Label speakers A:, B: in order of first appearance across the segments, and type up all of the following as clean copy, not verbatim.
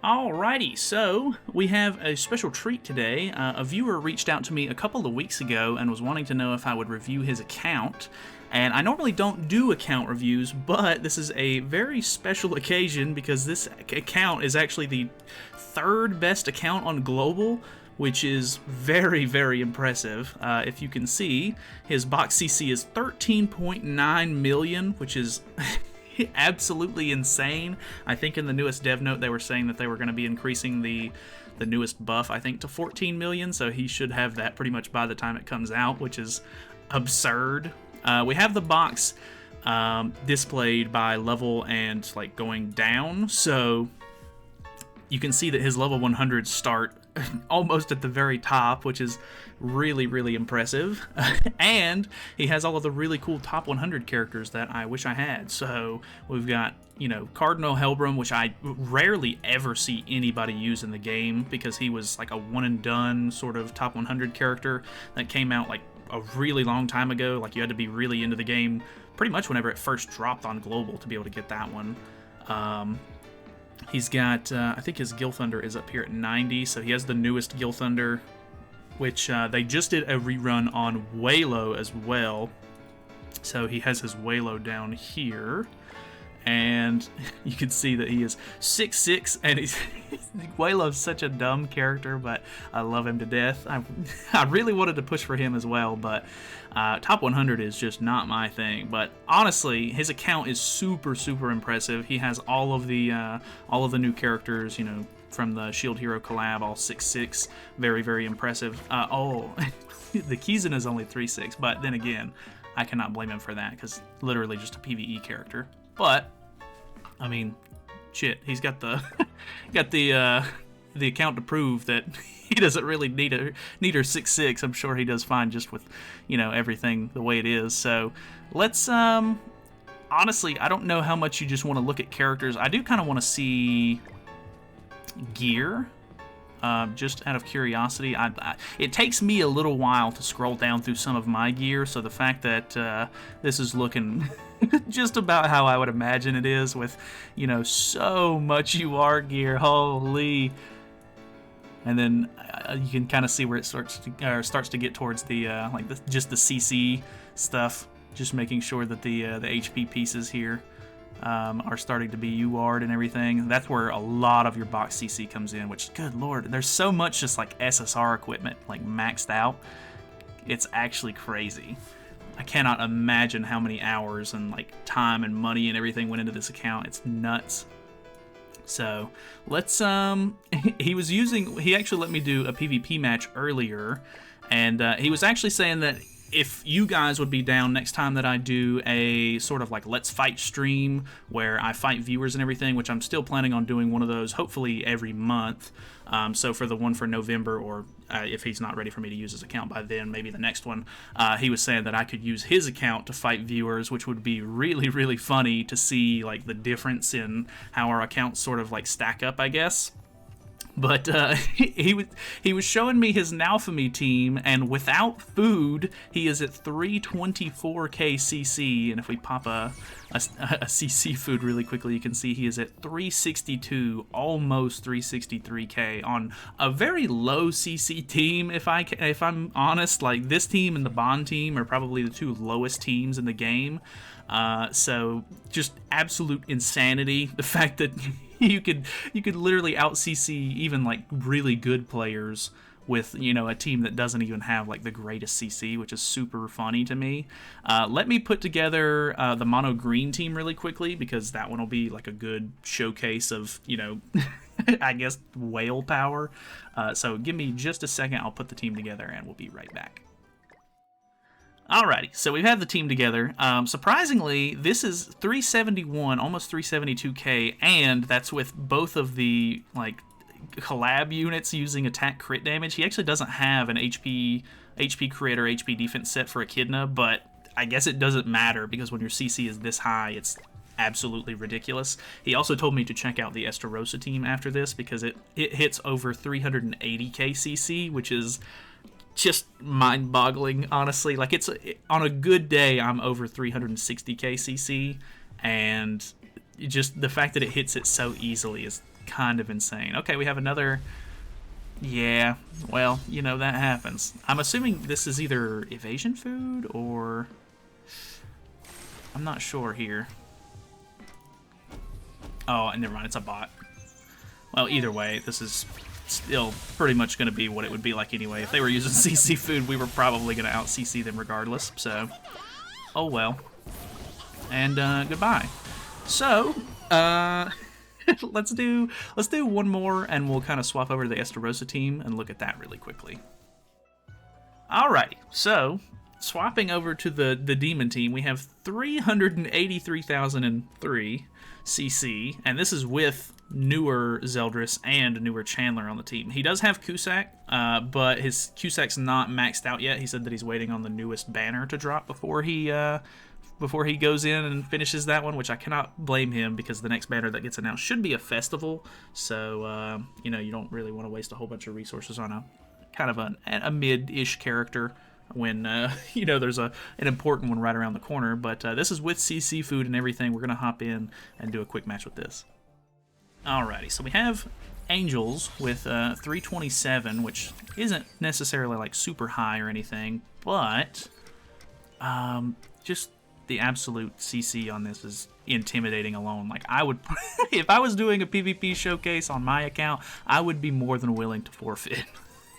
A: Alrighty, so we have a special treat today. A viewer reached out to me a couple of weeks ago and was wanting to know if I would review his account. And I normally don't do account reviews, but this is a very special occasion because this account is actually the third best account on Global, which is very, very impressive. If you can see, his box CC is 13.9 million, which is absolutely insane. I think in the newest dev note they were saying that they were going to be increasing the newest buff, I think, to 14 million, so he should have that pretty much by the time it comes out, which is absurd. We have the box displayed by level and like going down, so you can see that his level 100 start almost at the very top, which is really, really impressive. And he has all of the really cool top 100 characters that I wish I had. So we've got, Cardinal Helbram, which I rarely ever see anybody use in the game because he was like a one and done sort of top 100 character that came out like a really long time ago. Like, you had to be really into the game pretty much whenever it first dropped on Global to be able to get that one. He's got, I think his Gil Thunder is up here at 90, so he has the newest Gil Thunder, which they just did a rerun on Waylo as well. So he has his Waylo down here, and you can see that he is 6'6", and he's Waylo's such a dumb character, but I love him to death. I really wanted to push for him as well, but top 100 is just not my thing. But honestly, his account is super, super impressive. He has all of the new characters, from the Shield Hero collab, all 6'6", very, very impressive. The Kizuna is only 3'6", but then again, I cannot blame him for that because literally just a PvE character. But I mean, shit, he's got the the account to prove that he doesn't really need her 6'6". I'm sure he does fine just with everything the way it is. So let's honestly, I don't know how much you just want to look at characters. I do kind of want to see gear. Just out of curiosity, it takes me a little while to scroll down through some of my gear, so the fact that this is looking just about how I would imagine it is with, so much UR gear, holy. And then you can kind of see where it starts to get towards the just the CC stuff, just making sure that the HP pieces here are starting to be UR'd and everything. That's where a lot of your box CC comes in, which, good lord, there's so much just like SSR equipment like maxed out. It's actually crazy. I cannot imagine how many hours and like time and money and everything went into this account. It's nuts. So let's he actually let me do a PvP match earlier, and he was actually saying that if you guys would be down next time that I do a sort of like Let's Fight stream where I fight viewers and everything, which I'm still planning on doing one of those hopefully every month. So for the one for November, or if he's not ready for me to use his account by then, maybe the next one, he was saying that I could use his account to fight viewers, which would be really, really funny to see like the difference in how our accounts sort of like stack up, I guess. But he was showing me his Nalfamy team, and without food, he is at 324k CC. And if we pop a CC food really quickly, you can see he is at 362, almost 363k on a very low CC team. If I'm honest, like this team and the Bond team are probably the two lowest teams in the game. So just absolute insanity. The fact that you could literally out CC even like really good players with a team that doesn't even have like the greatest CC, which is super funny to me. Let me put together the mono green team really quickly, because that one will be like a good showcase of I guess whale power. So give me just a second, I'll put the team together and we'll be right back. Alrighty, so we've had the team together. Surprisingly, this is 371, almost 372k, and that's with both of the like collab units using attack crit damage. He actually doesn't have an HP crit or HP defense set for Echidna, but I guess it doesn't matter because when your CC is this high, it's absolutely ridiculous. He also told me to check out the Estarossa team after this because it hits over 380k CC, which is just mind-boggling, honestly. Like, on a good day, I'm over 360k CC, and just the fact that it hits it so easily is kind of insane. Okay, we have another... Yeah, well, you know, that happens. I'm assuming this is either evasion food or... I'm not sure here. Oh, never mind, it's a bot. Well, either way, this is still pretty much going to be what it would be like anyway. If they were using CC food, we were probably going to out-CC them regardless, so... Oh well. And, goodbye. So, let's do one more, and we'll kind of swap over to the Estarossa team and look at that really quickly. Alrighty, so swapping over to the demon team, we have 383,003 CC, and this is with newer Zeldris and newer Chandler on the team. He does have Cusack, but his Cusac's not maxed out yet. He said that he's waiting on the newest banner to drop before he goes in and finishes that one, which I cannot blame him because the next banner that gets announced should be a festival. So, you know, you don't really want to waste a whole bunch of resources on a kind of a mid-ish character when, you know, there's an important one right around the corner. But this is with CC food and everything. We're going to hop in and do a quick match with this. Alrighty, so we have Angels with 327, which isn't necessarily like super high or anything, but just the absolute CC on this is intimidating alone. Like, I would, if I was doing a PvP showcase on my account, I would be more than willing to forfeit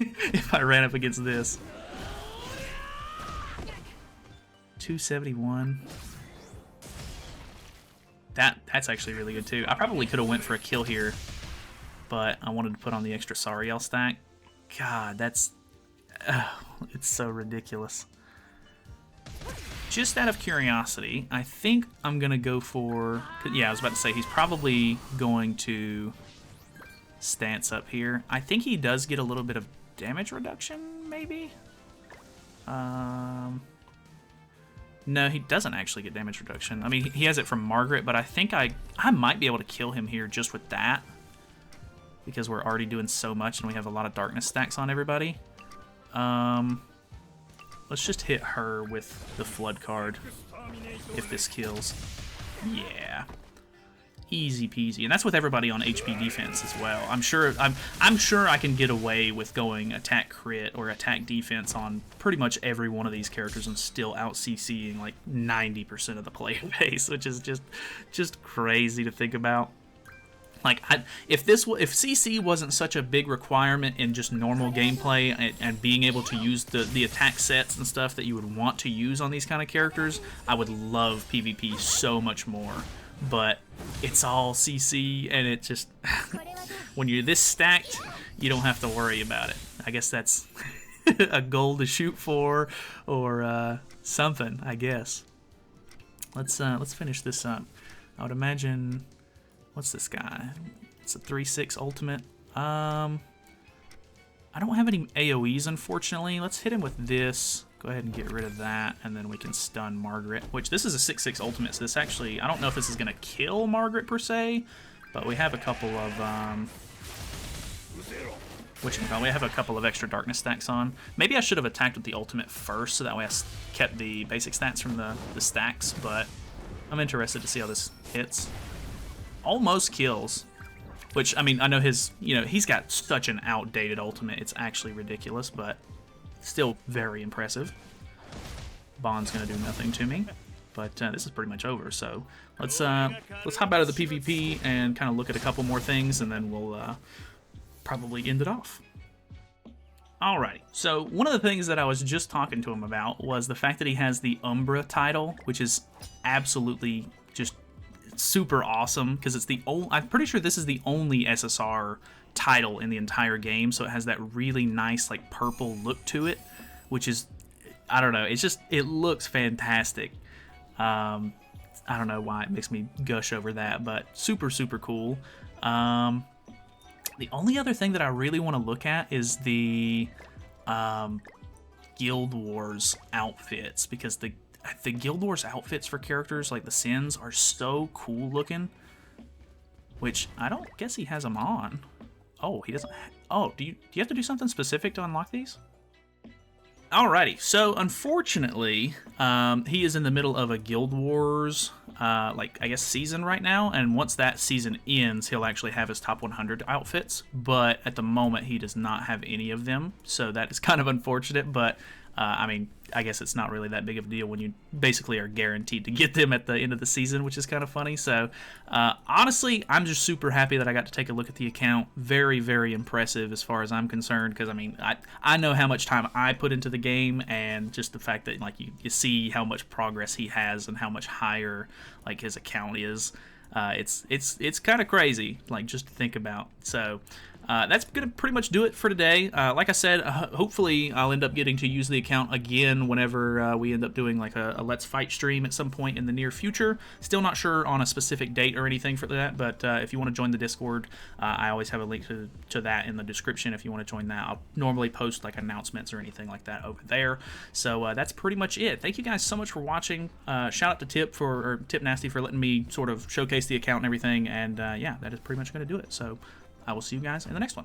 A: if I ran up against this. 271. That's actually really good too. I probably could have went for a kill here, but I wanted to put on the extra Sariel stack. God, that's... it's so ridiculous. Just out of curiosity, I think I'm going to go for... Yeah, I was about to say, he's probably going to stance up here. I think he does get a little bit of damage reduction, maybe? No, he doesn't actually get damage reduction. I mean, he has it from Margaret, but I think I might be able to kill him here just with that, because we're already doing so much and we have a lot of darkness stacks on everybody. Let's just hit her with the Flood card if this kills. Yeah. Easy peasy. And that's with everybody on HP defense as well. I'm sure I can get away with going attack crit or attack defense on pretty much every one of these characters and still out CCing like 90% of the player base, which is just crazy to think about. Like, if CC wasn't such a big requirement in just normal gameplay and being able to use the attack sets and stuff that you would want to use on these kind of characters, I would love PvP so much more. But it's all CC, and it just... when you're this stacked, you don't have to worry about it. I guess that's a goal to shoot for, or something, I guess. Let's finish this up. I would imagine... What's this guy? It's a 3/6 ultimate. I don't have any AoEs, unfortunately. Let's hit him with this. Go ahead and get rid of that, and then we can stun Margaret. Which, this is a 6/6 ultimate, so this actually... I don't know if this is going to kill Margaret, per se, but we have a couple of... we have a couple of extra darkness stacks on. Maybe I should have attacked with the ultimate first, so that way I kept the basic stats from the stacks, but I'm interested to see how this hits. Almost kills, which, I mean, I know his, you know, he's got such an outdated ultimate, it's actually ridiculous, but still very impressive. Bond's gonna do nothing to me, but this is pretty much over, so let's hop out of the PvP and kind of look at a couple more things, and then we'll probably end it off. Alrighty, so one of the things that I was just talking to him about was the fact that he has the Umbra title, which is absolutely just super awesome, because it's the only... I'm pretty sure this is the only SSR title in the entire game, so it has that really nice, like, purple look to it, which is... I don't know, it's just... It looks fantastic. I don't know why it makes me gush over that, but super, super cool. The only other thing that I really want to look at is the Guild Wars outfits, because the Guild Wars outfits for characters like the Sins are so cool looking, which I don't guess he has them on. Oh, he doesn't. Oh, do you have to do something specific to unlock these? Alrighty, so unfortunately, he is in the middle of a Guild Wars, like, I guess, season right now, and once that season ends, he'll actually have his top 100 outfits, but at the moment, he does not have any of them, so that is kind of unfortunate, but, I mean, I guess it's not really that big of a deal when you basically are guaranteed to get them at the end of the season, which is kind of funny. So, honestly, I'm just super happy that I got to take a look at the account. Very, very impressive as far as I'm concerned, because, I mean, I know how much time I put into the game, and just the fact that, like, you see how much progress he has and how much higher, like, his account is. It's kind of crazy, like, just to think about. So, that's going to pretty much do it for today. Like I said, hopefully I'll end up getting to use the account again whenever we end up doing like a Let's Fight stream at some point in the near future. Still not sure on a specific date or anything for that, but if you want to join the Discord, I always have a link to that in the description if you want to join that. I'll normally post like announcements or anything like that over there. So that's pretty much it. Thank you guys so much for watching. Shout out to Tip Nasty for letting me sort of showcase the account and everything, and yeah, that is pretty much going to do it. So I will see you guys in the next one.